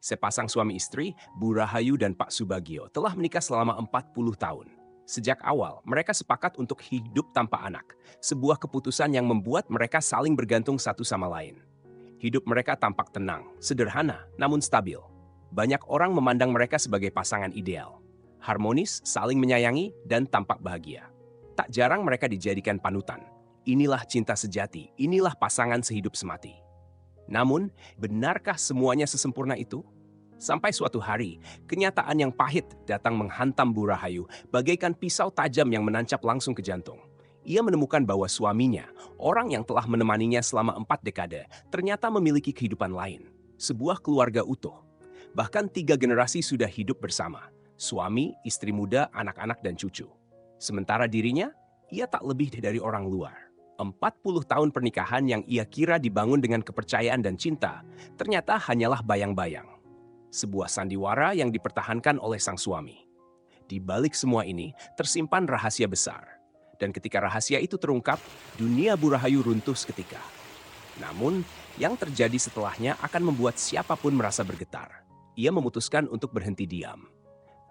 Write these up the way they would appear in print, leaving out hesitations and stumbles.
Sepasang suami istri, Bu Rahayu dan Pak Subagio, telah menikah selama 40 tahun. Sejak awal, mereka sepakat untuk hidup tanpa anak, sebuah keputusan yang membuat mereka saling bergantung satu sama lain. Hidup mereka tampak tenang, sederhana, namun stabil. Banyak orang memandang mereka sebagai pasangan ideal. Harmonis, saling menyayangi, dan tampak bahagia. Tak jarang mereka dijadikan panutan. Inilah cinta sejati, inilah pasangan sehidup semati. Namun, benarkah semuanya sesempurna itu? Sampai suatu hari, kenyataan yang pahit datang menghantam Bu Rahayu bagaikan pisau tajam yang menancap langsung ke jantung. Ia menemukan bahwa suaminya, orang yang telah menemaninya selama 4 dekade, ternyata memiliki kehidupan lain. Sebuah keluarga utuh. Bahkan 3 generasi sudah hidup bersama. Suami, istri muda, anak-anak, dan cucu. Sementara dirinya, ia tak lebih dari orang luar. 40 tahun pernikahan yang ia kira dibangun dengan kepercayaan dan cinta, ternyata hanyalah bayang-bayang. Sebuah sandiwara yang dipertahankan oleh sang suami. Di balik semua ini, tersimpan rahasia besar. Dan ketika rahasia itu terungkap, dunia Bu Rahayu runtuh seketika. Namun, yang terjadi setelahnya akan membuat siapapun merasa bergetar. Ia memutuskan untuk berhenti diam.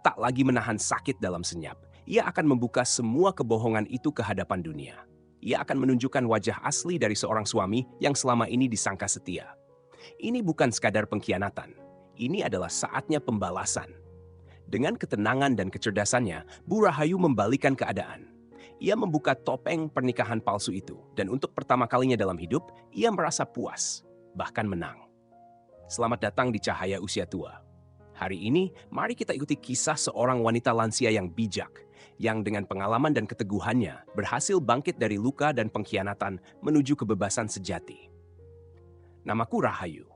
Tak lagi menahan sakit dalam senyap, ia akan membuka semua kebohongan itu ke hadapan dunia. Ia akan menunjukkan wajah asli dari seorang suami yang selama ini disangka setia. Ini bukan sekadar pengkhianatan. Ini adalah saatnya pembalasan. Dengan ketenangan dan kecerdasannya, Bu Rahayu membalikkan keadaan. Ia membuka topeng pernikahan palsu itu, dan untuk pertama kalinya dalam hidup, ia merasa puas, bahkan menang. Selamat datang di Cahaya Usia Tua. Hari ini, mari kita ikuti kisah seorang wanita lansia yang bijak, yang dengan pengalaman dan keteguhannya berhasil bangkit dari luka dan pengkhianatan menuju kebebasan sejati. Namaku Rahayu.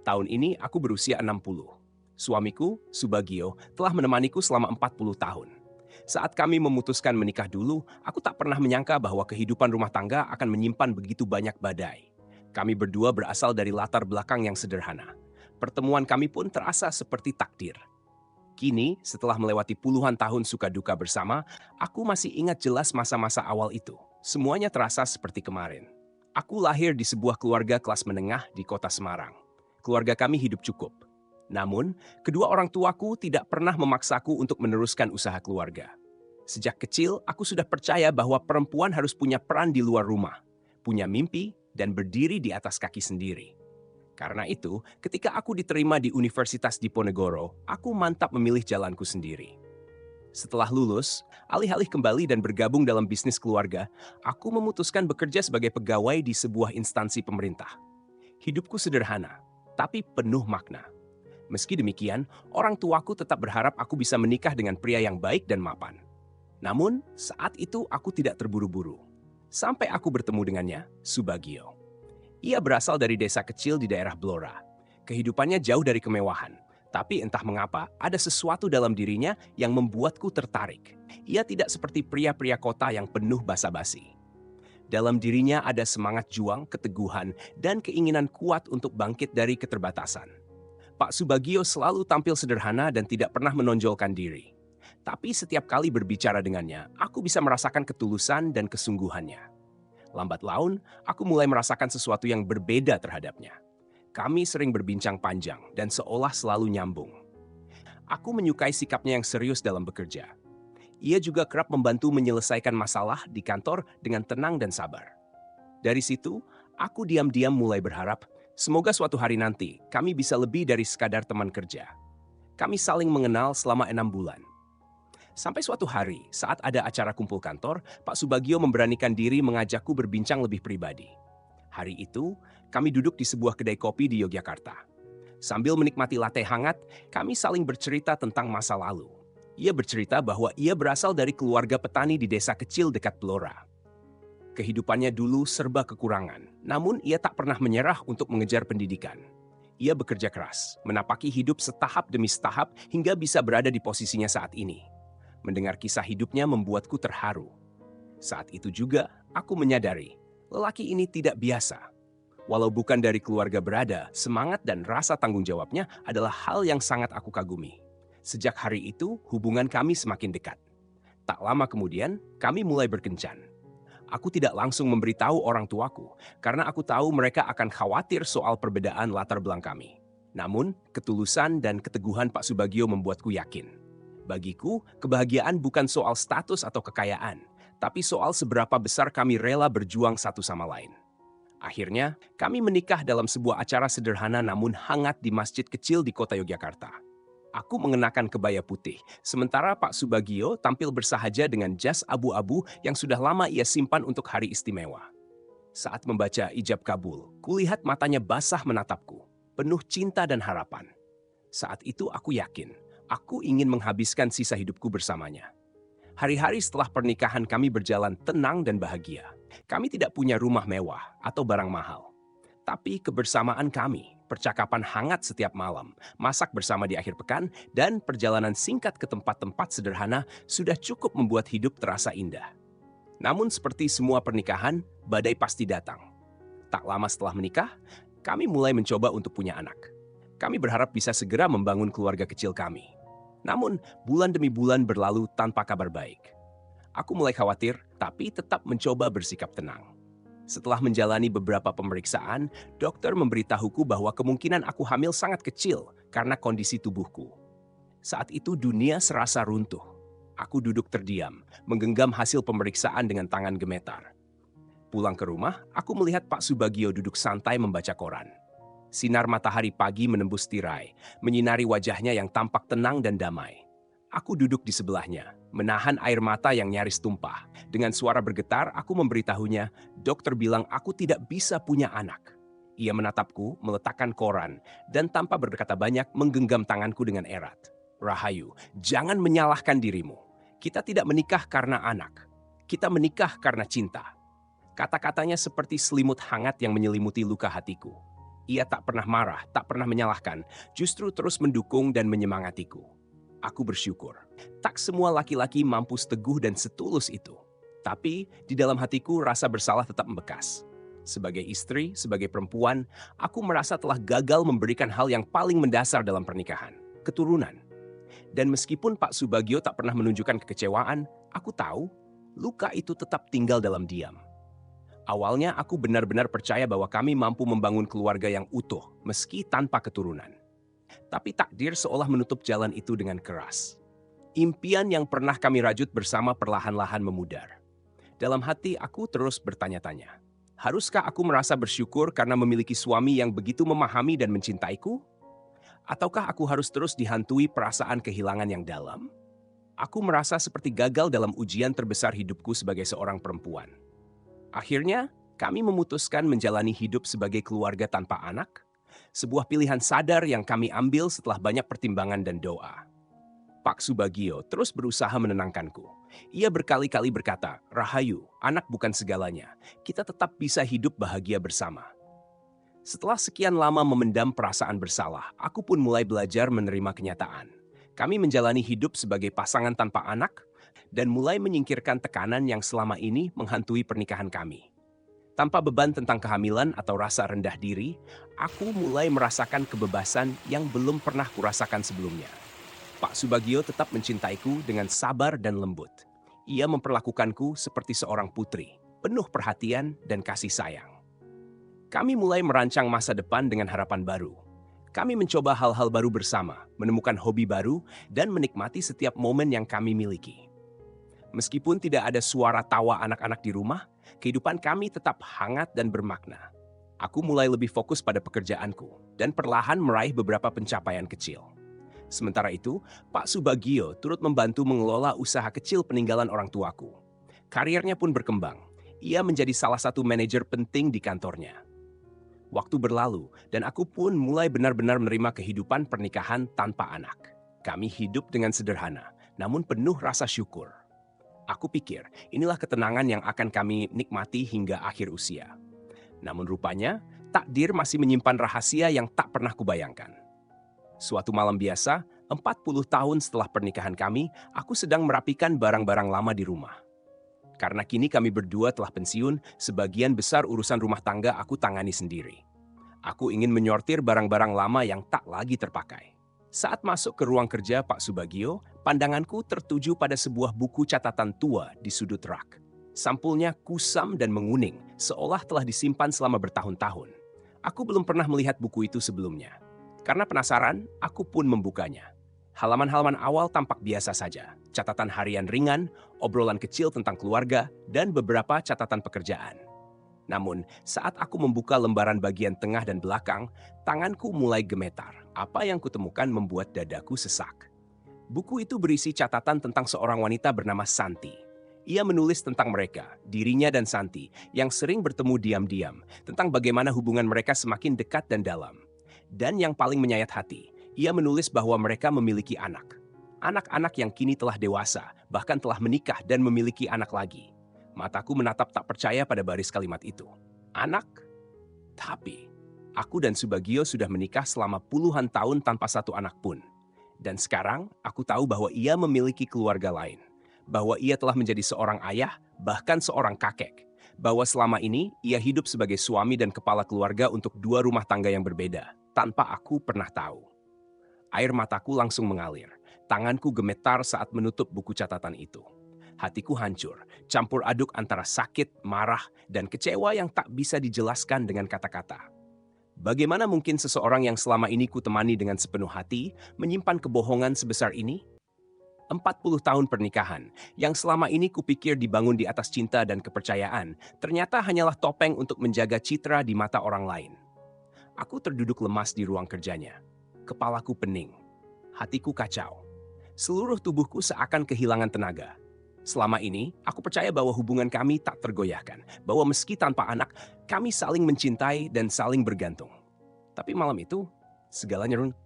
Tahun ini aku berusia 60. Suamiku, Subagio, telah menemaniku selama 40 tahun. Saat kami memutuskan menikah dulu, aku tak pernah menyangka bahwa kehidupan rumah tangga akan menyimpan begitu banyak badai. Kami berdua berasal dari latar belakang yang sederhana. Pertemuan kami pun terasa seperti takdir. Kini, setelah melewati puluhan tahun suka duka bersama, aku masih ingat jelas masa-masa awal itu. Semuanya terasa seperti kemarin. Aku lahir di sebuah keluarga kelas menengah di kota Semarang. Keluarga kami hidup cukup. Namun, kedua orang tuaku tidak pernah memaksaku untuk meneruskan usaha keluarga. Sejak kecil, aku sudah percaya bahwa perempuan harus punya peran di luar rumah, punya mimpi, dan berdiri di atas kaki sendiri. Karena itu, ketika aku diterima di Universitas Diponegoro, aku mantap memilih jalanku sendiri. Setelah lulus, alih-alih kembali dan bergabung dalam bisnis keluarga, aku memutuskan bekerja sebagai pegawai di sebuah instansi pemerintah. Hidupku sederhana, tapi penuh makna. Meski demikian, orang tuaku tetap berharap aku bisa menikah dengan pria yang baik dan mapan. Namun, saat itu aku tidak terburu-buru. Sampai aku bertemu dengannya, Subagio. Ia berasal dari desa kecil di daerah Blora. Kehidupannya jauh dari kemewahan. Tapi entah mengapa, ada sesuatu dalam dirinya yang membuatku tertarik. Ia tidak seperti pria-pria kota yang penuh basa-basi. Dalam dirinya ada semangat juang, keteguhan, dan keinginan kuat untuk bangkit dari keterbatasan. Pak Subagio selalu tampil sederhana dan tidak pernah menonjolkan diri. Tapi setiap kali berbicara dengannya, aku bisa merasakan ketulusan dan kesungguhannya. Lambat laun, aku mulai merasakan sesuatu yang berbeda terhadapnya. Kami sering berbincang panjang dan seolah selalu nyambung. Aku menyukai sikapnya yang serius dalam bekerja. Ia juga kerap membantu menyelesaikan masalah di kantor dengan tenang dan sabar. Dari situ, aku diam-diam mulai berharap, semoga suatu hari nanti kami bisa lebih dari sekadar teman kerja. Kami saling mengenal selama 6 bulan. Sampai suatu hari, saat ada acara kumpul kantor, Pak Subagio memberanikan diri mengajakku berbincang lebih pribadi. Hari itu, kami duduk di sebuah kedai kopi di Yogyakarta. Sambil menikmati latte hangat, kami saling bercerita tentang masa lalu. Ia bercerita bahwa ia berasal dari keluarga petani di desa kecil dekat Blora. Kehidupannya dulu serba kekurangan, namun ia tak pernah menyerah untuk mengejar pendidikan. Ia bekerja keras, menapaki hidup setahap demi setahap hingga bisa berada di posisinya saat ini. Mendengar kisah hidupnya membuatku terharu. Saat itu juga, aku menyadari, lelaki ini tidak biasa. Walau bukan dari keluarga berada, semangat dan rasa tanggung jawabnya adalah hal yang sangat aku kagumi. Sejak hari itu, hubungan kami semakin dekat. Tak lama kemudian, kami mulai berkencan. Aku tidak langsung memberitahu orang tuaku karena aku tahu mereka akan khawatir soal perbedaan latar belakang kami. Namun, ketulusan dan keteguhan Pak Subagio membuatku yakin. Bagiku, kebahagiaan bukan soal status atau kekayaan, tapi soal seberapa besar kami rela berjuang satu sama lain. Akhirnya, kami menikah dalam sebuah acara sederhana namun hangat di masjid kecil di kota Yogyakarta. Aku mengenakan kebaya putih, sementara Pak Subagio tampil bersahaja dengan jas abu-abu yang sudah lama ia simpan untuk hari istimewa. Saat membaca ijab kabul, kulihat matanya basah menatapku, penuh cinta dan harapan. Saat itu aku yakin, aku ingin menghabiskan sisa hidupku bersamanya. Hari-hari setelah pernikahan kami berjalan tenang dan bahagia. Kami tidak punya rumah mewah atau barang mahal. Tapi kebersamaan kami, percakapan hangat setiap malam, masak bersama di akhir pekan, dan perjalanan singkat ke tempat-tempat sederhana sudah cukup membuat hidup terasa indah. Namun seperti semua pernikahan, badai pasti datang. Tak lama setelah menikah, kami mulai mencoba untuk punya anak. Kami berharap bisa segera membangun keluarga kecil kami. Namun, bulan demi bulan berlalu tanpa kabar baik. Aku mulai khawatir, tapi tetap mencoba bersikap tenang. Setelah menjalani beberapa pemeriksaan, dokter memberitahuku bahwa kemungkinan aku hamil sangat kecil karena kondisi tubuhku. Saat itu dunia serasa runtuh. Aku duduk terdiam, menggenggam hasil pemeriksaan dengan tangan gemetar. Pulang ke rumah, aku melihat Pak Subagio duduk santai membaca koran. Sinar matahari pagi menembus tirai, menyinari wajahnya yang tampak tenang dan damai. Aku duduk di sebelahnya, menahan air mata yang nyaris tumpah. Dengan suara bergetar, aku memberitahunya, dokter bilang aku tidak bisa punya anak. Ia menatapku, meletakkan koran, dan tanpa berkata banyak menggenggam tanganku dengan erat. Rahayu, jangan menyalahkan dirimu. Kita tidak menikah karena anak. Kita menikah karena cinta. Kata-katanya seperti selimut hangat yang menyelimuti luka hatiku. Ia tak pernah marah, tak pernah menyalahkan, justru terus mendukung dan menyemangatiku. Aku bersyukur. Tak semua laki-laki mampu seteguh dan setulus itu. Tapi di dalam hatiku rasa bersalah tetap membekas. Sebagai istri, sebagai perempuan, aku merasa telah gagal memberikan hal yang paling mendasar dalam pernikahan, keturunan. Dan meskipun Pak Subagio tak pernah menunjukkan kekecewaan, aku tahu luka itu tetap tinggal dalam diam. Awalnya aku benar-benar percaya bahwa kami mampu membangun keluarga yang utuh meski tanpa keturunan. Tapi takdir seolah menutup jalan itu dengan keras. Impian yang pernah kami rajut bersama perlahan-lahan memudar. Dalam hati aku terus bertanya-tanya, haruskah aku merasa bersyukur karena memiliki suami yang begitu memahami dan mencintaiku? Ataukah aku harus terus dihantui perasaan kehilangan yang dalam? Aku merasa seperti gagal dalam ujian terbesar hidupku sebagai seorang perempuan. Akhirnya, kami memutuskan menjalani hidup sebagai keluarga tanpa anak, sebuah pilihan sadar yang kami ambil setelah banyak pertimbangan dan doa. Pak Subagio terus berusaha menenangkanku. Ia berkali-kali berkata, Rahayu, anak bukan segalanya. Kita tetap bisa hidup bahagia bersama. Setelah sekian lama memendam perasaan bersalah, aku pun mulai belajar menerima kenyataan. Kami menjalani hidup sebagai pasangan tanpa anak, dan mulai menyingkirkan tekanan yang selama ini menghantui pernikahan kami. Tanpa beban tentang kehamilan atau rasa rendah diri, aku mulai merasakan kebebasan yang belum pernah kurasakan sebelumnya. Pak Subagio tetap mencintaiku dengan sabar dan lembut. Ia memperlakukanku seperti seorang putri, penuh perhatian dan kasih sayang. Kami mulai merancang masa depan dengan harapan baru. Kami mencoba hal-hal baru bersama, menemukan hobi baru, dan menikmati setiap momen yang kami miliki. Meskipun tidak ada suara tawa anak-anak di rumah, kehidupan kami tetap hangat dan bermakna. Aku mulai lebih fokus pada pekerjaanku dan perlahan meraih beberapa pencapaian kecil. Sementara itu, Pak Subagio turut membantu mengelola usaha kecil peninggalan orang tuaku. Karirnya pun berkembang. Ia menjadi salah satu manajer penting di kantornya. Waktu berlalu dan aku pun mulai benar-benar menerima kehidupan pernikahan tanpa anak. Kami hidup dengan sederhana, namun penuh rasa syukur. Aku pikir inilah ketenangan yang akan kami nikmati hingga akhir usia. Namun rupanya, takdir masih menyimpan rahasia yang tak pernah kubayangkan. Suatu malam biasa, 40 tahun setelah pernikahan kami, aku sedang merapikan barang-barang lama di rumah. Karena kini kami berdua telah pensiun, sebagian besar urusan rumah tangga aku tangani sendiri. Aku ingin menyortir barang-barang lama yang tak lagi terpakai. Saat masuk ke ruang kerja Pak Subagio, pandanganku tertuju pada sebuah buku catatan tua di sudut rak. Sampulnya kusam dan menguning, seolah telah disimpan selama bertahun-tahun. Aku belum pernah melihat buku itu sebelumnya. Karena penasaran, aku pun membukanya. Halaman-halaman awal tampak biasa saja, catatan harian ringan, obrolan kecil tentang keluarga, dan beberapa catatan pekerjaan. Namun, saat aku membuka lembaran bagian tengah dan belakang, tanganku mulai gemetar. Apa yang kutemukan membuat dadaku sesak. Buku itu berisi catatan tentang seorang wanita bernama Santi. Ia menulis tentang mereka, dirinya dan Santi, yang sering bertemu diam-diam, tentang bagaimana hubungan mereka semakin dekat dan dalam. Dan yang paling menyayat hati, ia menulis bahwa mereka memiliki anak. Anak-anak yang kini telah dewasa, bahkan telah menikah dan memiliki anak lagi. Mataku menatap tak percaya pada baris kalimat itu. Anak? Tapi, aku dan Subagio sudah menikah selama puluhan tahun tanpa satu anak pun. Dan sekarang, aku tahu bahwa ia memiliki keluarga lain. Bahwa ia telah menjadi seorang ayah, bahkan seorang kakek. Bahwa selama ini, ia hidup sebagai suami dan kepala keluarga untuk dua rumah tangga yang berbeda, tanpa aku pernah tahu. Air mataku langsung mengalir. Tanganku gemetar saat menutup buku catatan itu. Hatiku hancur, campur aduk antara sakit, marah, dan kecewa yang tak bisa dijelaskan dengan kata-kata. Bagaimana mungkin seseorang yang selama ini kutemani dengan sepenuh hati menyimpan kebohongan sebesar ini? 40 tahun pernikahan, yang selama ini kupikir dibangun di atas cinta dan kepercayaan, ternyata hanyalah topeng untuk menjaga citra di mata orang lain. Aku terduduk lemas di ruang kerjanya. Kepalaku pening. Hatiku kacau. Seluruh tubuhku seakan kehilangan tenaga. Selama ini, aku percaya bahwa hubungan kami tak tergoyahkan, bahwa meski tanpa anak, kami saling mencintai dan saling bergantung. Tapi malam itu, segalanya runtuh.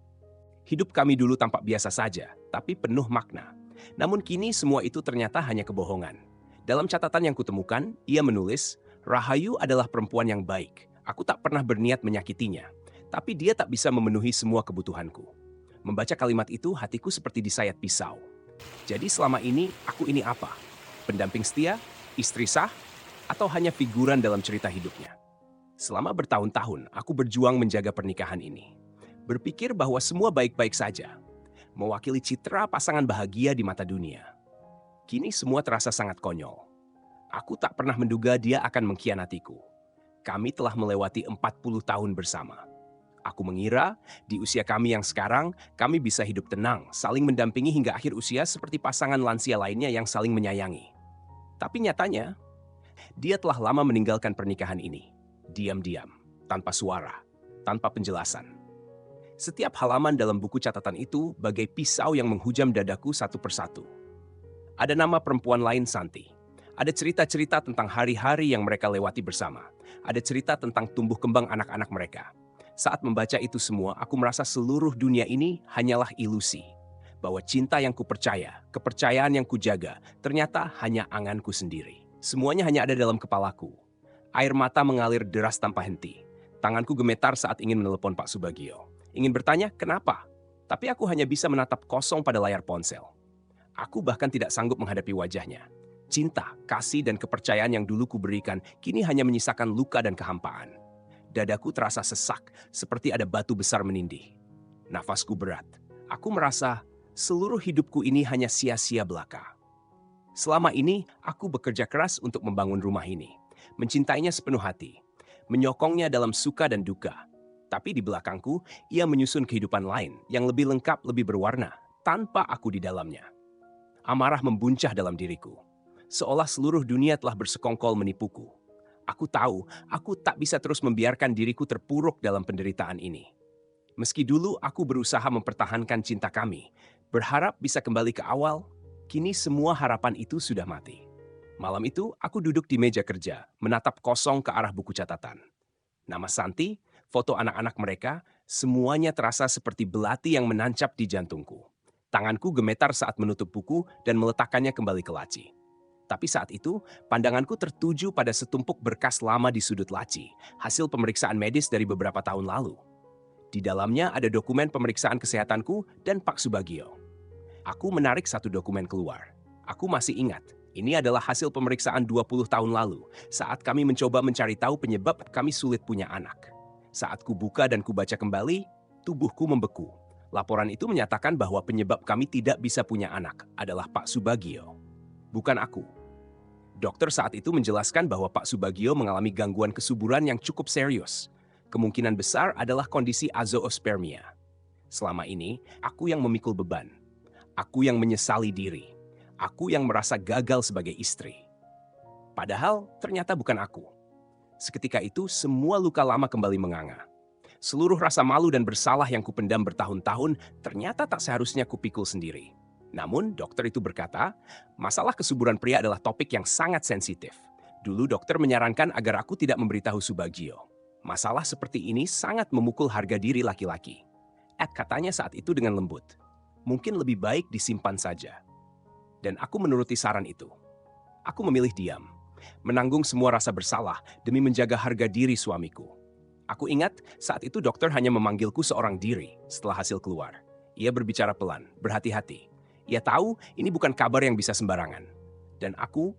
Hidup kami dulu tampak biasa saja, tapi penuh makna. Namun kini semua itu ternyata hanya kebohongan. Dalam catatan yang kutemukan, ia menulis, Rahayu adalah perempuan yang baik. Aku tak pernah berniat menyakitinya, tapi dia tak bisa memenuhi semua kebutuhanku. Membaca kalimat itu, hatiku seperti disayat pisau. Jadi selama ini, aku ini apa? Pendamping setia? Istri sah? Atau hanya figuran dalam cerita hidupnya? Selama bertahun-tahun, aku berjuang menjaga pernikahan ini. Berpikir bahwa semua baik-baik saja. Mewakili citra pasangan bahagia di mata dunia. Kini semua terasa sangat konyol. Aku tak pernah menduga dia akan mengkhianatiku. Kami telah melewati 40 tahun bersama. Aku mengira di usia kami yang sekarang, kami bisa hidup tenang, saling mendampingi hingga akhir usia seperti pasangan lansia lainnya yang saling menyayangi. Tapi nyatanya, dia telah lama meninggalkan pernikahan ini. Diam-diam, tanpa suara, tanpa penjelasan. Setiap halaman dalam buku catatan itu bagai pisau yang menghujam dadaku satu persatu. Ada nama perempuan lain Santi. Ada cerita-cerita tentang hari-hari yang mereka lewati bersama. Ada cerita tentang tumbuh kembang anak-anak mereka. Saat membaca itu semua, aku merasa seluruh dunia ini hanyalah ilusi. Bahwa cinta yang kupercaya, kepercayaan yang kujaga, ternyata hanya anganku sendiri. Semuanya hanya ada dalam kepalaku. Air mata mengalir deras tanpa henti. Tanganku gemetar saat ingin menelepon Pak Subagio. Ingin bertanya kenapa, tapi aku hanya bisa menatap kosong pada layar ponsel. Aku bahkan tidak sanggup menghadapi wajahnya. Cinta, kasih, dan kepercayaan yang dulu kuberikan kini hanya menyisakan luka dan kehampaan. Dadaku terasa sesak, seperti ada batu besar menindih. Nafasku berat. Aku merasa seluruh hidupku ini hanya sia-sia belaka. Selama ini, aku bekerja keras untuk membangun rumah ini. Mencintainya sepenuh hati. Menyokongnya dalam suka dan duka. Tapi di belakangku, ia menyusun kehidupan lain yang lebih lengkap, lebih berwarna, tanpa aku di dalamnya. Amarah membuncah dalam diriku. Seolah seluruh dunia telah bersekongkol menipuku. Aku tahu, aku tak bisa terus membiarkan diriku terpuruk dalam penderitaan ini. Meski dulu aku berusaha mempertahankan cinta kami, berharap bisa kembali ke awal, kini semua harapan itu sudah mati. Malam itu, aku duduk di meja kerja, menatap kosong ke arah buku catatan. Nama Santi, foto anak-anak mereka, semuanya terasa seperti belati yang menancap di jantungku. Tanganku gemetar saat menutup buku dan meletakkannya kembali ke laci. Tapi saat itu, pandanganku tertuju pada setumpuk berkas lama di sudut laci, hasil pemeriksaan medis dari beberapa tahun lalu. Di dalamnya ada dokumen pemeriksaan kesehatanku dan Pak Subagio. Aku menarik satu dokumen keluar. Aku masih ingat, ini adalah hasil pemeriksaan 20 tahun lalu, saat kami mencoba mencari tahu penyebab kami sulit punya anak. Saat kubuka dan kubaca kembali, tubuhku membeku. Laporan itu menyatakan bahwa penyebab kami tidak bisa punya anak adalah Pak Subagio, bukan aku. Dokter saat itu menjelaskan bahwa Pak Subagio mengalami gangguan kesuburan yang cukup serius. Kemungkinan besar adalah kondisi azoospermia. Selama ini, aku yang memikul beban. Aku yang menyesali diri. Aku yang merasa gagal sebagai istri. Padahal ternyata bukan aku. Seketika itu, semua luka lama kembali menganga. Seluruh rasa malu dan bersalah yang kupendam bertahun-tahun ternyata tak seharusnya kupikul sendiri. Namun, dokter itu berkata, masalah kesuburan pria adalah topik yang sangat sensitif. Dulu dokter menyarankan agar aku tidak memberitahu Subagio. Masalah seperti ini sangat memukul harga diri laki-laki. Ed katanya saat itu dengan lembut. Mungkin lebih baik disimpan saja. Dan aku menuruti saran itu. Aku memilih diam. Menanggung semua rasa bersalah demi menjaga harga diri suamiku. Aku ingat saat itu dokter hanya memanggilku seorang diri setelah hasil keluar. Ia berbicara pelan, berhati-hati. Ia tahu ini bukan kabar yang bisa sembarangan. Dan aku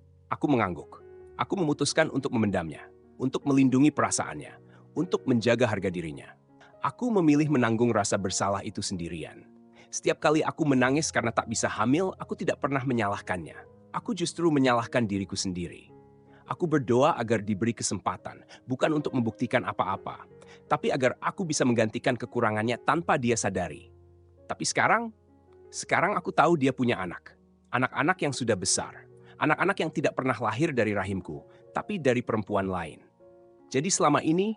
mengangguk. Aku memutuskan untuk memendamnya, untuk melindungi perasaannya, untuk menjaga harga dirinya. Aku memilih menanggung rasa bersalah itu sendirian. Setiap kali aku menangis karena tak bisa hamil, aku tidak pernah menyalahkannya. Aku justru menyalahkan diriku sendiri. Aku berdoa agar diberi kesempatan, bukan untuk membuktikan apa-apa, tapi agar aku bisa menggantikan kekurangannya tanpa dia sadari. Tapi sekarang aku tahu dia punya anak. Anak-anak yang sudah besar. Anak-anak yang tidak pernah lahir dari rahimku, tapi dari perempuan lain. Jadi selama ini,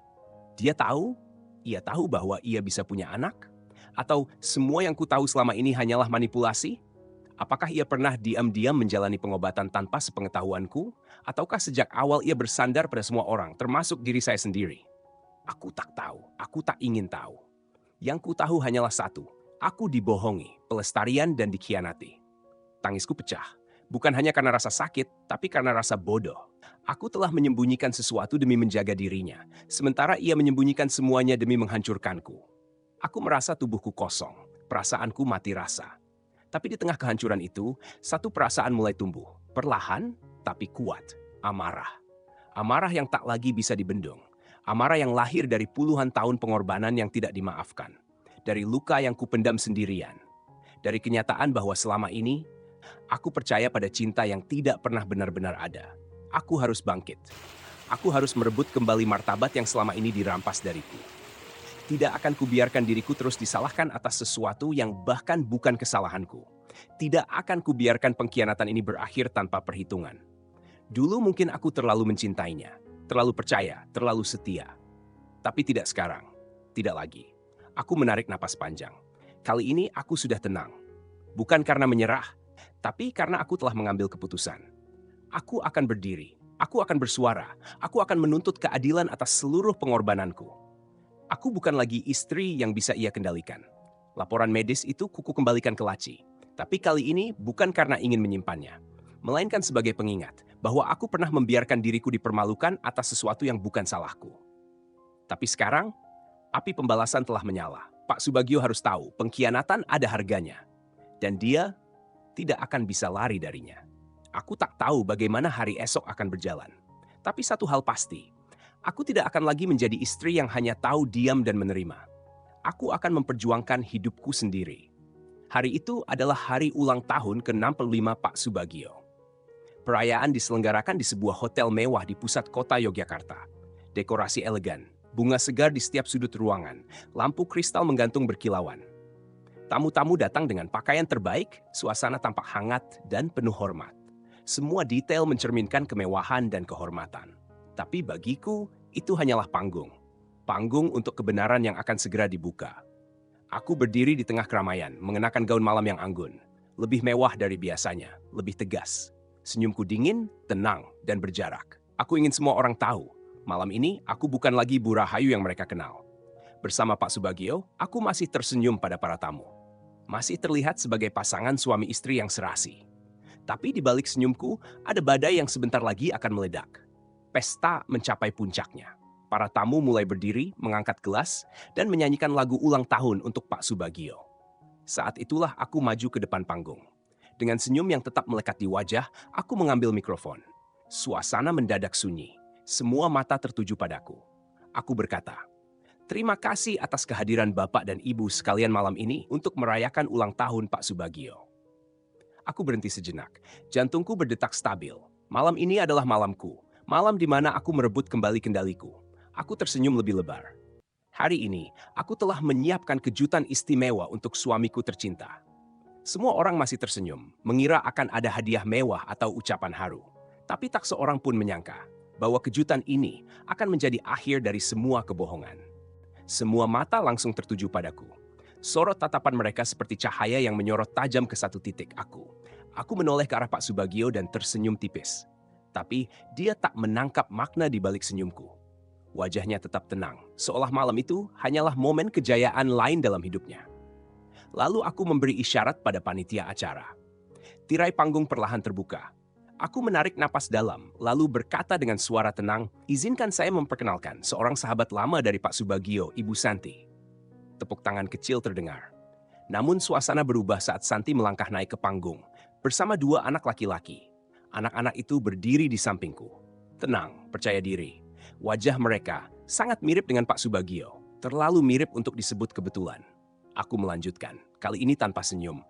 ia tahu bahwa ia bisa punya anak? Atau semua yang ku tahu selama ini hanyalah manipulasi? Apakah ia pernah diam-diam menjalani pengobatan tanpa sepengetahuanku? Ataukah sejak awal ia bersandar pada semua orang, termasuk diri saya sendiri? Aku tak tahu, aku tak ingin tahu. Yang ku tahu hanyalah satu. Aku dibohongi, pelestarian, dan dikhianati. Tangisku pecah, bukan hanya karena rasa sakit, tapi karena rasa bodoh. Aku telah menyembunyikan sesuatu demi menjaga dirinya, sementara ia menyembunyikan semuanya demi menghancurkanku. Aku merasa tubuhku kosong, perasaanku mati rasa. Tapi di tengah kehancuran itu, satu perasaan mulai tumbuh, perlahan tapi kuat, amarah. Amarah yang tak lagi bisa dibendung, amarah yang lahir dari puluhan tahun pengorbanan yang tidak dimaafkan. Dari luka yang kupendam sendirian. Dari kenyataan bahwa selama ini, aku percaya pada cinta yang tidak pernah benar-benar ada. Aku harus bangkit. Aku harus merebut kembali martabat yang selama ini dirampas dariku. Tidak akan kubiarkan diriku terus disalahkan atas sesuatu yang bahkan bukan kesalahanku. Tidak akan kubiarkan pengkhianatan ini berakhir tanpa perhitungan. Dulu mungkin aku terlalu mencintainya, terlalu percaya, terlalu setia. Tapi tidak sekarang, tidak lagi. Aku menarik napas panjang. Kali ini aku sudah tenang. Bukan karena menyerah, tapi karena aku telah mengambil keputusan. Aku akan berdiri, aku akan bersuara, aku akan menuntut keadilan atas seluruh pengorbananku. Aku bukan lagi istri yang bisa ia kendalikan. Laporan medis itu kuku kembalikan ke laci. Tapi kali ini bukan karena ingin menyimpannya, melainkan sebagai pengingat bahwa aku pernah membiarkan diriku dipermalukan atas sesuatu yang bukan salahku. Tapi sekarang, api pembalasan telah menyala. Pak Subagio harus tahu pengkhianatan ada harganya. Dan dia tidak akan bisa lari darinya. Aku tak tahu bagaimana hari esok akan berjalan. Tapi satu hal pasti, aku tidak akan lagi menjadi istri yang hanya tahu diam dan menerima. Aku akan memperjuangkan hidupku sendiri. Hari itu adalah hari ulang tahun ke-65 Pak Subagio. Perayaan diselenggarakan di sebuah hotel mewah di pusat kota Yogyakarta. Dekorasi elegan, bunga segar di setiap sudut ruangan, lampu kristal menggantung berkilauan. Tamu-tamu datang dengan pakaian terbaik, suasana tampak hangat dan penuh hormat. Semua detail mencerminkan kemewahan dan kehormatan. Tapi bagiku, itu hanyalah panggung. Panggung untuk kebenaran yang akan segera dibuka. Aku berdiri di tengah keramaian, mengenakan gaun malam yang anggun. Lebih mewah dari biasanya, lebih tegas. Senyumku dingin, tenang, dan berjarak. Aku ingin semua orang tahu, malam ini aku bukan lagi Bu Rahayu yang mereka kenal. Bersama Pak Subagio, aku masih tersenyum pada para tamu. Masih terlihat sebagai pasangan suami istri yang serasi. Tapi di balik senyumku, ada badai yang sebentar lagi akan meledak. Pesta mencapai puncaknya. Para tamu mulai berdiri, mengangkat gelas, dan menyanyikan lagu ulang tahun untuk Pak Subagio. Saat itulah aku maju ke depan panggung. Dengan senyum yang tetap melekat di wajah, aku mengambil mikrofon. Suasana mendadak sunyi. Semua mata tertuju padaku. Aku berkata, "Terima kasih atas kehadiran Bapak dan Ibu sekalian malam ini untuk merayakan ulang tahun Pak Subagio." Aku berhenti sejenak. Jantungku berdetak stabil. Malam ini adalah malamku, malam di mana aku merebut kembali kendaliku. Aku tersenyum lebih lebar. Hari ini, aku telah menyiapkan kejutan istimewa untuk suamiku tercinta. Semua orang masih tersenyum, mengira akan ada hadiah mewah atau ucapan haru. Tapi tak seorang pun menyangka bahwa kejutan ini akan menjadi akhir dari semua kebohongan. Semua mata langsung tertuju padaku. Sorot tatapan mereka seperti cahaya yang menyorot tajam ke satu titik aku. Aku menoleh ke arah Pak Subagio dan tersenyum tipis. Tapi dia tak menangkap makna di balik senyumku. Wajahnya tetap tenang, seolah malam itu hanyalah momen kejayaan lain dalam hidupnya. Lalu aku memberi isyarat pada panitia acara. Tirai panggung perlahan terbuka. Aku menarik napas dalam, lalu berkata dengan suara tenang, "Izinkan saya memperkenalkan seorang sahabat lama dari Pak Subagio, Ibu Santi." Tepuk tangan kecil terdengar. Namun suasana berubah saat Santi melangkah naik ke panggung, bersama dua anak laki-laki. Anak-anak itu berdiri di sampingku. Tenang, percaya diri. Wajah mereka sangat mirip dengan Pak Subagio, terlalu mirip untuk disebut kebetulan. Aku melanjutkan, kali ini tanpa senyum.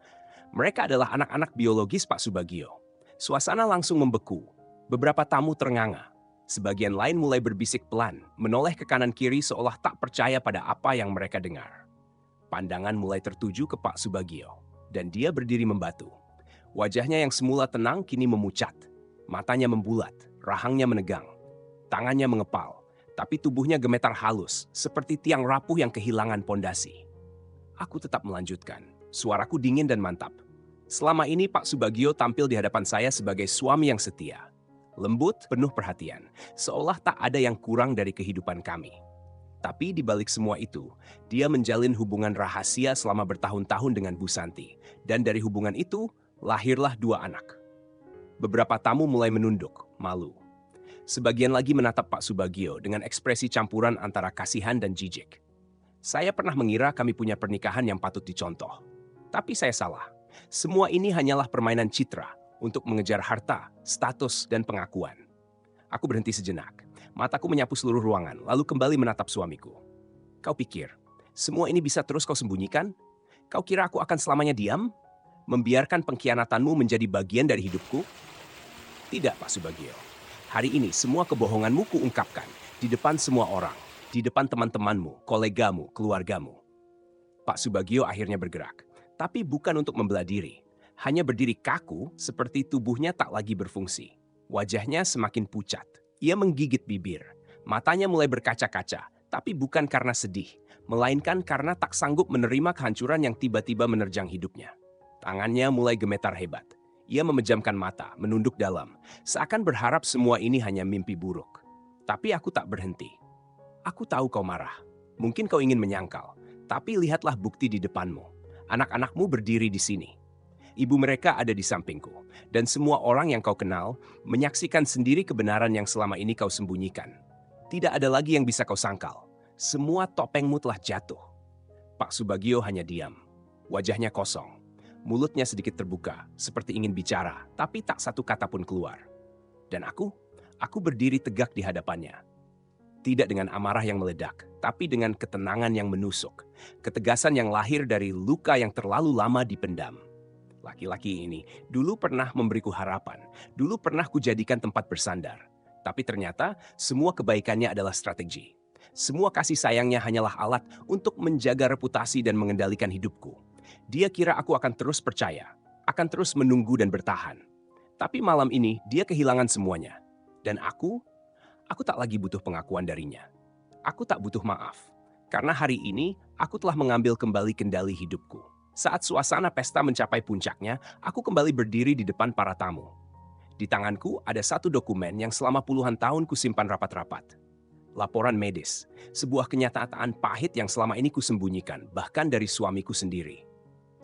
Mereka adalah anak-anak biologis Pak Subagio. Suasana langsung membeku. Beberapa tamu ternganga. Sebagian lain mulai berbisik pelan, menoleh ke kanan kiri seolah tak percaya pada apa yang mereka dengar. Pandangan mulai tertuju ke Pak Subagio, dan dia berdiri membatu. Wajahnya yang semula tenang kini memucat. Matanya membulat, rahangnya menegang. Tangannya mengepal, tapi tubuhnya gemetar halus, seperti tiang rapuh yang kehilangan pondasi. Aku tetap melanjutkan, suaraku dingin dan mantap. Selama ini Pak Subagio tampil di hadapan saya sebagai suami yang setia. Lembut, penuh perhatian, seolah tak ada yang kurang dari kehidupan kami. Tapi di balik semua itu, dia menjalin hubungan rahasia selama bertahun-tahun dengan Bu Santi. Dan dari hubungan itu, lahirlah dua anak. Beberapa tamu mulai menunduk, malu. Sebagian lagi menatap Pak Subagio dengan ekspresi campuran antara kasihan dan jijik. Saya pernah mengira kami punya pernikahan yang patut dicontoh. Tapi saya salah. Semua ini hanyalah permainan citra untuk mengejar harta, status, dan pengakuan. Aku berhenti sejenak. Mataku menyapu seluruh ruangan, lalu kembali menatap suamiku. Kau pikir, semua ini bisa terus kau sembunyikan? Kau kira aku akan selamanya diam? Membiarkan pengkhianatanmu menjadi bagian dari hidupku? Tidak, Pak Subagio. Hari ini semua kebohonganmu kuungkapkan di depan semua orang, di depan teman-temanmu, kolegamu, keluargamu. Pak Subagio akhirnya bergerak, tapi bukan untuk membela diri. Hanya berdiri kaku seperti tubuhnya tak lagi berfungsi. Wajahnya semakin pucat. Ia menggigit bibir. Matanya mulai berkaca-kaca, tapi bukan karena sedih, melainkan karena tak sanggup menerima kehancuran yang tiba-tiba menerjang hidupnya. Tangannya mulai gemetar hebat. Ia memejamkan mata, menunduk dalam, seakan berharap semua ini hanya mimpi buruk. Tapi aku tak berhenti. Aku tahu kau marah. Mungkin kau ingin menyangkal, tapi lihatlah bukti di depanmu. Anak-anakmu berdiri di sini. Ibu mereka ada di sampingku, dan semua orang yang kau kenal menyaksikan sendiri kebenaran yang selama ini kau sembunyikan. Tidak ada lagi yang bisa kau sangkal. Semua topengmu telah jatuh. Pak Subagio hanya diam. Wajahnya kosong. Mulutnya sedikit terbuka, seperti ingin bicara, tapi tak satu kata pun keluar. Dan aku berdiri tegak di hadapannya. Tidak dengan amarah yang meledak, tapi dengan ketenangan yang menusuk. Ketegasan yang lahir dari luka yang terlalu lama dipendam. Laki-laki ini dulu pernah memberiku harapan, dulu pernah kujadikan tempat bersandar. Tapi ternyata semua kebaikannya adalah strategi. Semua kasih sayangnya hanyalah alat untuk menjaga reputasi dan mengendalikan hidupku. Dia kira aku akan terus percaya, akan terus menunggu dan bertahan. Tapi malam ini dia kehilangan semuanya. Dan aku tak lagi butuh pengakuan darinya. Aku tak butuh maaf. Karena hari ini aku telah mengambil kembali kendali hidupku. Saat suasana pesta mencapai puncaknya, aku kembali berdiri di depan para tamu. Di tanganku ada satu dokumen yang selama puluhan tahun kusimpan rapat-rapat. Laporan medis, sebuah kenyataan pahit yang selama ini kusembunyikan, bahkan dari suamiku sendiri.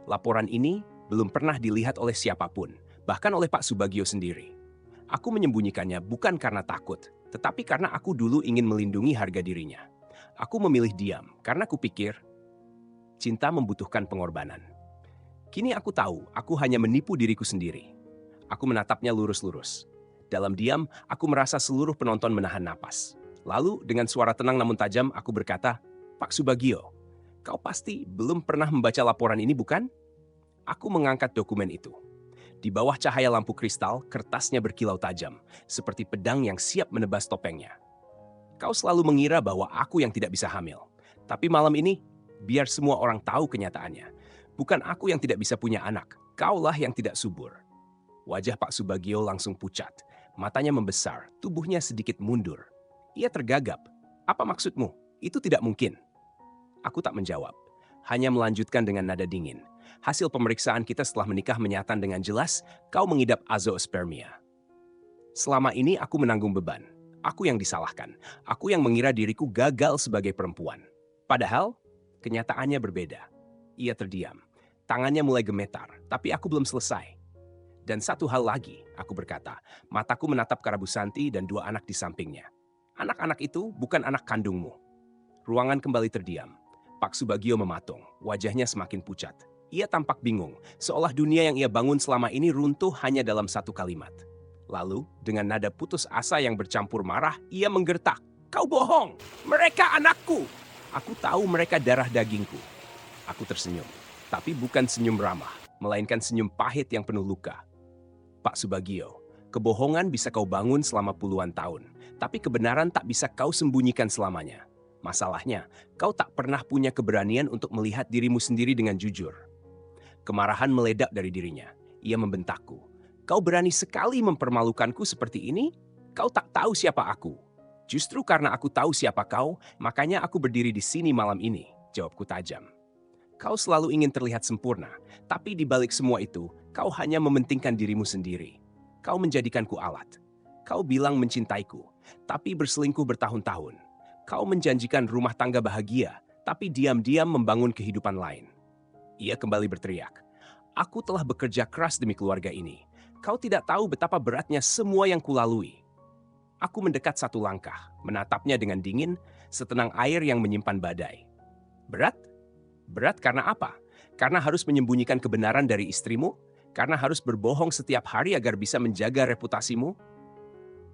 Laporan ini belum pernah dilihat oleh siapapun, bahkan oleh Pak Subagio sendiri. Aku menyembunyikannya bukan karena takut, tetapi karena aku dulu ingin melindungi harga dirinya. Aku memilih diam karena kupikir cinta membutuhkan pengorbanan. Kini aku tahu aku hanya menipu diriku sendiri. Aku menatapnya lurus-lurus. Dalam diam, aku merasa seluruh penonton menahan napas. Lalu dengan suara tenang namun tajam aku berkata, "Pak Subagio, kau pasti belum pernah membaca laporan ini bukan?" Aku mengangkat dokumen itu. Di bawah cahaya lampu kristal, kertasnya berkilau tajam, seperti pedang yang siap menebas topengnya. Kau selalu mengira bahwa aku yang tidak bisa hamil. Tapi malam ini, biar semua orang tahu kenyataannya. Bukan aku yang tidak bisa punya anak, kaulah yang tidak subur. Wajah Pak Subagio langsung pucat, matanya membesar, tubuhnya sedikit mundur. Ia tergagap. Apa maksudmu? Itu tidak mungkin. Aku tak menjawab, hanya melanjutkan dengan nada dingin. Hasil pemeriksaan kita setelah menikah menyatakan dengan jelas, kau mengidap azoospermia. Selama ini aku menanggung beban. Aku yang disalahkan. Aku yang mengira diriku gagal sebagai perempuan. Padahal, kenyataannya berbeda. Ia terdiam. Tangannya mulai gemetar, tapi aku belum selesai. Dan satu hal lagi, aku berkata, mataku menatap Karabu Santi dan dua anak di sampingnya. Anak-anak itu bukan anak kandungmu. Ruangan kembali terdiam. Pak Subagio mematung, wajahnya semakin pucat. Ia tampak bingung, seolah dunia yang ia bangun selama ini runtuh hanya dalam satu kalimat. Lalu, dengan nada putus asa yang bercampur marah, ia menggertak. Kau bohong! Mereka anakku! Aku tahu mereka darah dagingku. Aku tersenyum, tapi bukan senyum ramah, melainkan senyum pahit yang penuh luka. Pak Subagio, kebohongan bisa kau bangun selama puluhan tahun, tapi kebenaran tak bisa kau sembunyikan selamanya. Masalahnya, kau tak pernah punya keberanian untuk melihat dirimu sendiri dengan jujur. Kemarahan meledak dari dirinya. Ia membentakku. Kau berani sekali mempermalukanku seperti ini? Kau tak tahu siapa aku. Justru karena aku tahu siapa kau, makanya aku berdiri di sini malam ini, jawabku tajam. Kau selalu ingin terlihat sempurna, tapi di balik semua itu, kau hanya mementingkan dirimu sendiri. Kau menjadikanku alat. Kau bilang mencintaiku, tapi berselingkuh bertahun-tahun. Kau menjanjikan rumah tangga bahagia, tapi diam-diam membangun kehidupan lain. Ia kembali berteriak, aku telah bekerja keras demi keluarga ini. Kau tidak tahu betapa beratnya semua yang kulalui. Aku mendekat satu langkah, menatapnya dengan dingin, setenang air yang menyimpan badai. Berat? Berat karena apa? Karena harus menyembunyikan kebenaran dari istrimu? Karena harus berbohong setiap hari agar bisa menjaga reputasimu?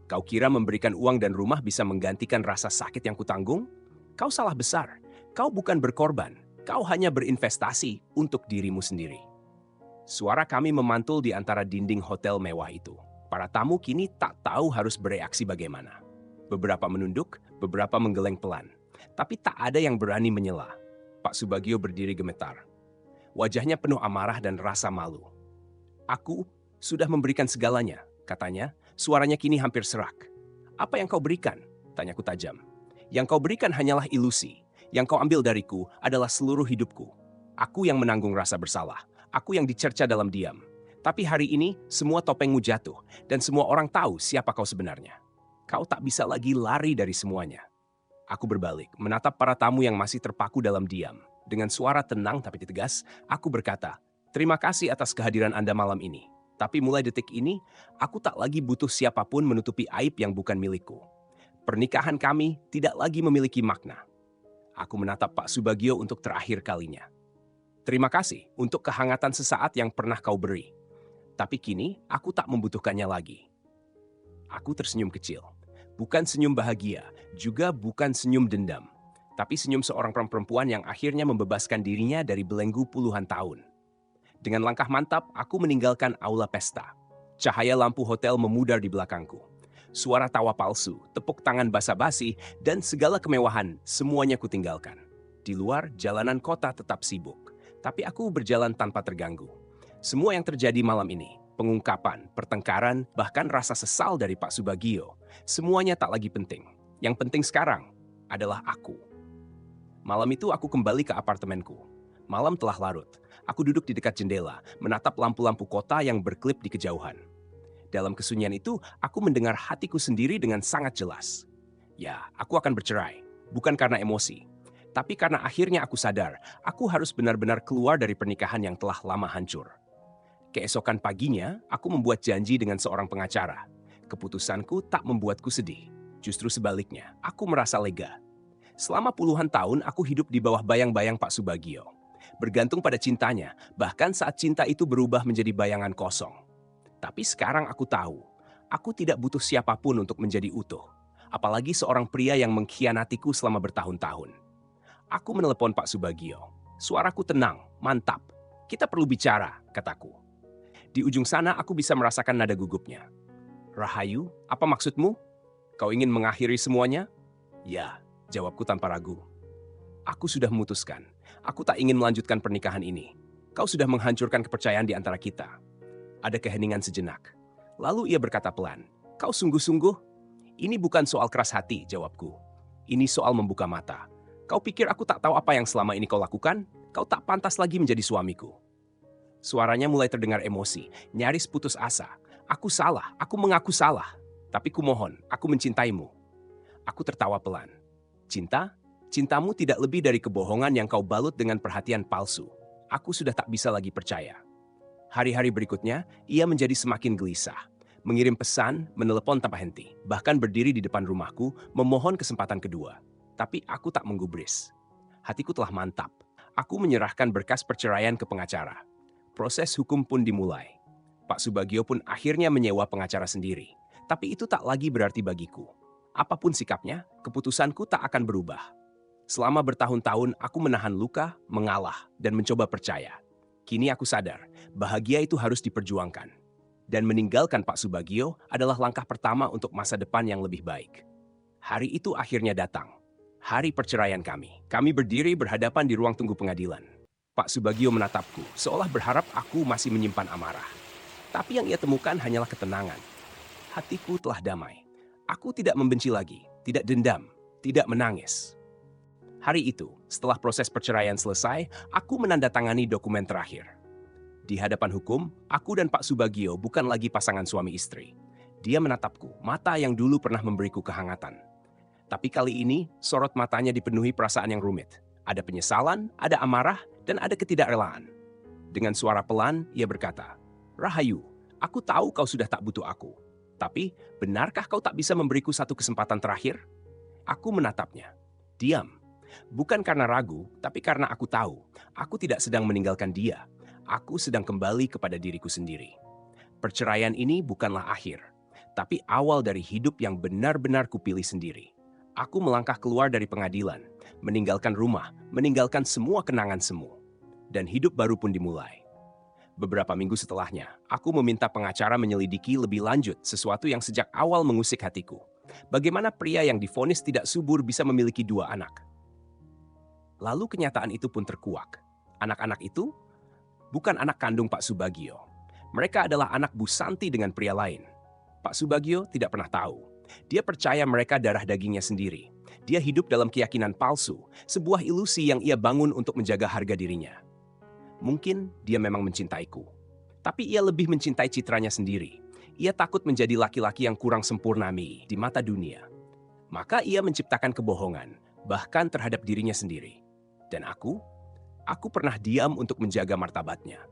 Kau kira memberikan uang dan rumah bisa menggantikan rasa sakit yang kutanggung? Kau salah besar. Kau bukan berkorban. Kau hanya berinvestasi untuk dirimu sendiri. Suara kami memantul di antara dinding hotel mewah itu. Para tamu kini tak tahu harus bereaksi bagaimana. Beberapa menunduk, beberapa menggeleng pelan. Tapi tak ada yang berani menyela. Pak Subagio berdiri gemetar. Wajahnya penuh amarah dan rasa malu. Aku sudah memberikan segalanya, katanya. Suaranya kini hampir serak. Apa yang kau berikan? Tanyaku tajam. Yang kau berikan hanyalah ilusi. Yang kau ambil dariku adalah seluruh hidupku. Aku yang menanggung rasa bersalah. Aku yang dicerca dalam diam. Tapi hari ini semua topengmu jatuh dan semua orang tahu siapa kau sebenarnya. Kau tak bisa lagi lari dari semuanya. Aku berbalik, menatap para tamu yang masih terpaku dalam diam. Dengan suara tenang tapi tegas, aku berkata, terima kasih atas kehadiran Anda malam ini. Tapi mulai detik ini, aku tak lagi butuh siapapun menutupi aib yang bukan milikku. Pernikahan kami tidak lagi memiliki makna. Aku menatap Pak Subagio untuk terakhir kalinya. Terima kasih untuk kehangatan sesaat yang pernah kau beri. Tapi kini aku tak membutuhkannya lagi. Aku tersenyum kecil. Bukan senyum bahagia, juga bukan senyum dendam. Tapi senyum seorang perempuan yang akhirnya membebaskan dirinya dari belenggu puluhan tahun. Dengan langkah mantap, aku meninggalkan aula pesta. Cahaya lampu hotel memudar di belakangku. Suara tawa palsu, tepuk tangan basa-basi, dan segala kemewahan semuanya kutinggalkan. Di luar, jalanan kota tetap sibuk. Tapi aku berjalan tanpa terganggu. Semua yang terjadi malam ini, pengungkapan, pertengkaran, bahkan rasa sesal dari Pak Subagio, semuanya tak lagi penting. Yang penting sekarang adalah aku. Malam itu aku kembali ke apartemenku. Malam telah larut. Aku duduk di dekat jendela, menatap lampu-lampu kota yang berkelip di kejauhan. Dalam kesunyian itu, aku mendengar hatiku sendiri dengan sangat jelas. Ya, aku akan bercerai. Bukan karena emosi. Tapi karena akhirnya aku sadar, aku harus benar-benar keluar dari pernikahan yang telah lama hancur. Keesokan paginya, aku membuat janji dengan seorang pengacara. Keputusanku tak membuatku sedih. Justru sebaliknya, aku merasa lega. Selama puluhan tahun, aku hidup di bawah bayang-bayang Pak Subagio. Bergantung pada cintanya, bahkan saat cinta itu berubah menjadi bayangan kosong. Tapi sekarang aku tahu, aku tidak butuh siapapun untuk menjadi utuh. Apalagi seorang pria yang mengkhianatiku selama bertahun-tahun. Aku menelepon Pak Subagio. Suaraku tenang, mantap. Kita perlu bicara, kataku. Di ujung sana aku bisa merasakan nada gugupnya. Rahayu, apa maksudmu? Kau ingin mengakhiri semuanya? Ya, jawabku tanpa ragu. Aku sudah memutuskan. Aku tak ingin melanjutkan pernikahan ini. Kau sudah menghancurkan kepercayaan di antara kita. Ada keheningan sejenak. Lalu ia berkata pelan, "Kau sungguh-sungguh?" "Ini bukan soal keras hati," jawabku. "Ini soal membuka mata. Kau pikir aku tak tahu apa yang selama ini kau lakukan? Kau tak pantas lagi menjadi suamiku." Suaranya mulai terdengar emosi, nyaris putus asa. "Aku salah, aku mengaku salah. Tapi kumohon, aku mencintaimu." Aku tertawa pelan. "Cinta? Cintamu tidak lebih dari kebohongan yang kau balut dengan perhatian palsu. Aku sudah tak bisa lagi percaya." Hari-hari berikutnya, ia menjadi semakin gelisah. Mengirim pesan, menelepon tanpa henti, bahkan berdiri di depan rumahku, memohon kesempatan kedua. Tapi aku tak menggubris. Hatiku telah mantap. Aku menyerahkan berkas perceraian ke pengacara. Proses hukum pun dimulai. Pak Subagio pun akhirnya menyewa pengacara sendiri. Tapi itu tak lagi berarti bagiku. Apapun sikapnya, keputusanku tak akan berubah. Selama bertahun-tahun, aku menahan luka, mengalah, dan mencoba percaya. Kini aku sadar, bahagia itu harus diperjuangkan. Dan meninggalkan Pak Subagio adalah langkah pertama untuk masa depan yang lebih baik. Hari itu akhirnya datang. Hari perceraian kami. Kami berdiri berhadapan di ruang tunggu pengadilan. Pak Subagio menatapku, seolah berharap aku masih menyimpan amarah. Tapi yang ia temukan hanyalah ketenangan. Hatiku telah damai. Aku tidak membenci lagi, tidak dendam, tidak menangis. Hari itu, setelah proses perceraian selesai, aku menandatangani dokumen terakhir. Di hadapan hukum, aku dan Pak Subagio bukan lagi pasangan suami istri. Dia menatapku, mata yang dulu pernah memberiku kehangatan. Tapi kali ini, sorot matanya dipenuhi perasaan yang rumit. Ada penyesalan, ada amarah, dan ada ketidakrelaan. Dengan suara pelan, ia berkata, "Rahayu, aku tahu kau sudah tak butuh aku. Tapi, benarkah kau tak bisa memberiku satu kesempatan terakhir?" Aku menatapnya. Diam. Bukan karena ragu, tapi karena aku tahu, aku tidak sedang meninggalkan dia. Aku sedang kembali kepada diriku sendiri. Perceraian ini bukanlah akhir, tapi awal dari hidup yang benar-benar kupilih sendiri. Aku melangkah keluar dari pengadilan, meninggalkan rumah, meninggalkan semua kenangan semu. Dan hidup baru pun dimulai. Beberapa minggu setelahnya, aku meminta pengacara menyelidiki lebih lanjut sesuatu yang sejak awal mengusik hatiku. Bagaimana pria yang divonis tidak subur bisa memiliki 2 anak? Lalu kenyataan itu pun terkuak. Anak-anak itu bukan anak kandung Pak Subagio. Mereka adalah anak Bu Santi dengan pria lain. Pak Subagio tidak pernah tahu. Dia percaya mereka darah dagingnya sendiri. Dia hidup dalam keyakinan palsu, sebuah ilusi yang ia bangun untuk menjaga harga dirinya. Mungkin dia memang mencintaiku. Tapi ia lebih mencintai citranya sendiri. Ia takut menjadi laki-laki yang kurang sempurna di mata dunia. Maka ia menciptakan kebohongan, bahkan terhadap dirinya sendiri. Dan aku pernah diam untuk menjaga martabatnya.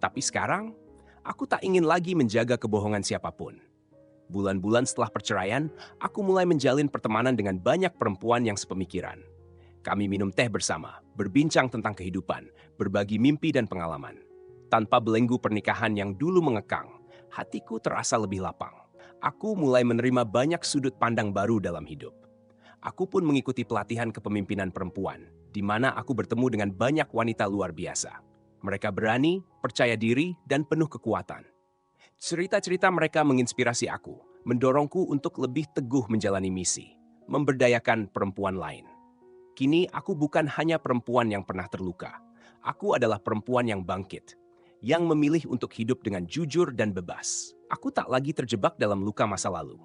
Tapi sekarang, aku tak ingin lagi menjaga kebohongan siapapun. Bulan-bulan setelah perceraian, aku mulai menjalin pertemanan dengan banyak perempuan yang sepemikiran. Kami minum teh bersama, berbincang tentang kehidupan, berbagi mimpi dan pengalaman. Tanpa belenggu pernikahan yang dulu mengekang, hatiku terasa lebih lapang. Aku mulai menerima banyak sudut pandang baru dalam hidup. Aku pun mengikuti pelatihan kepemimpinan perempuan, di mana aku bertemu dengan banyak wanita luar biasa. Mereka berani, percaya diri, dan penuh kekuatan. Cerita-cerita mereka menginspirasi aku, mendorongku untuk lebih teguh menjalani misi, memberdayakan perempuan lain. Kini aku bukan hanya perempuan yang pernah terluka. Aku adalah perempuan yang bangkit, yang memilih untuk hidup dengan jujur dan bebas. Aku tak lagi terjebak dalam luka masa lalu.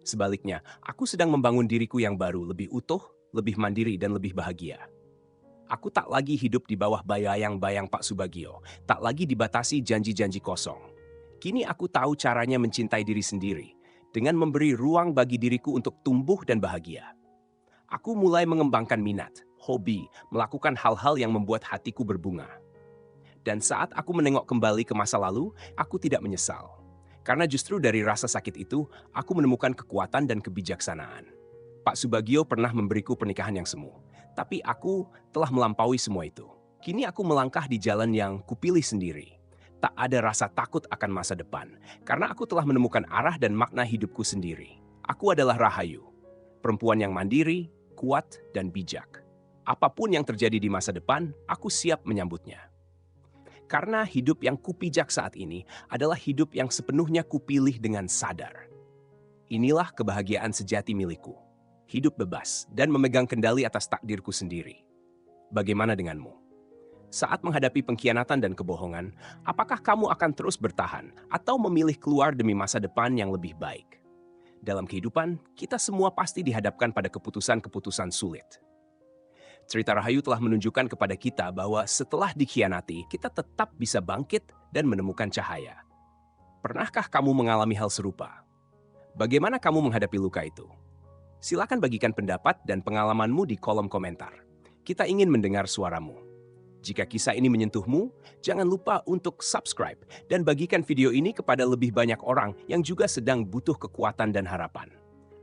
Sebaliknya, aku sedang membangun diriku yang baru, lebih utuh, lebih mandiri, dan lebih bahagia. Aku tak lagi hidup di bawah bayang-bayang Pak Subagio, tak lagi dibatasi janji-janji kosong. Kini aku tahu caranya mencintai diri sendiri, dengan memberi ruang bagi diriku untuk tumbuh dan bahagia. Aku mulai mengembangkan minat, hobi, melakukan hal-hal yang membuat hatiku berbunga. Dan saat aku menengok kembali ke masa lalu, aku tidak menyesal. Karena justru dari rasa sakit itu, aku menemukan kekuatan dan kebijaksanaan. Pak Subagio pernah memberiku pernikahan yang semu, tapi aku telah melampaui semua itu. Kini aku melangkah di jalan yang kupilih sendiri. Tak ada rasa takut akan masa depan, karena aku telah menemukan arah dan makna hidupku sendiri. Aku adalah Rahayu, perempuan yang mandiri, kuat, dan bijak. Apapun yang terjadi di masa depan, aku siap menyambutnya. Karena hidup yang kupijak saat ini adalah hidup yang sepenuhnya kupilih dengan sadar. Inilah kebahagiaan sejati milikku. Hidup bebas dan memegang kendali atas takdirku sendiri. Bagaimana denganmu? Saat menghadapi pengkhianatan dan kebohongan, apakah kamu akan terus bertahan atau memilih keluar demi masa depan yang lebih baik? Dalam kehidupan, kita semua pasti dihadapkan pada keputusan-keputusan sulit. Cerita Rahayu telah menunjukkan kepada kita bahwa setelah dikhianati, kita tetap bisa bangkit dan menemukan cahaya. Pernahkah kamu mengalami hal serupa? Bagaimana kamu menghadapi luka itu? Silakan bagikan pendapat dan pengalamanmu di kolom komentar. Kita ingin mendengar suaramu. Jika kisah ini menyentuhmu, jangan lupa untuk subscribe dan bagikan video ini kepada lebih banyak orang yang juga sedang butuh kekuatan dan harapan.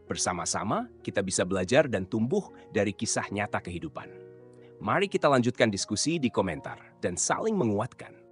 Bersama-sama, kita bisa belajar dan tumbuh dari kisah nyata kehidupan. Mari kita lanjutkan diskusi di komentar dan saling menguatkan.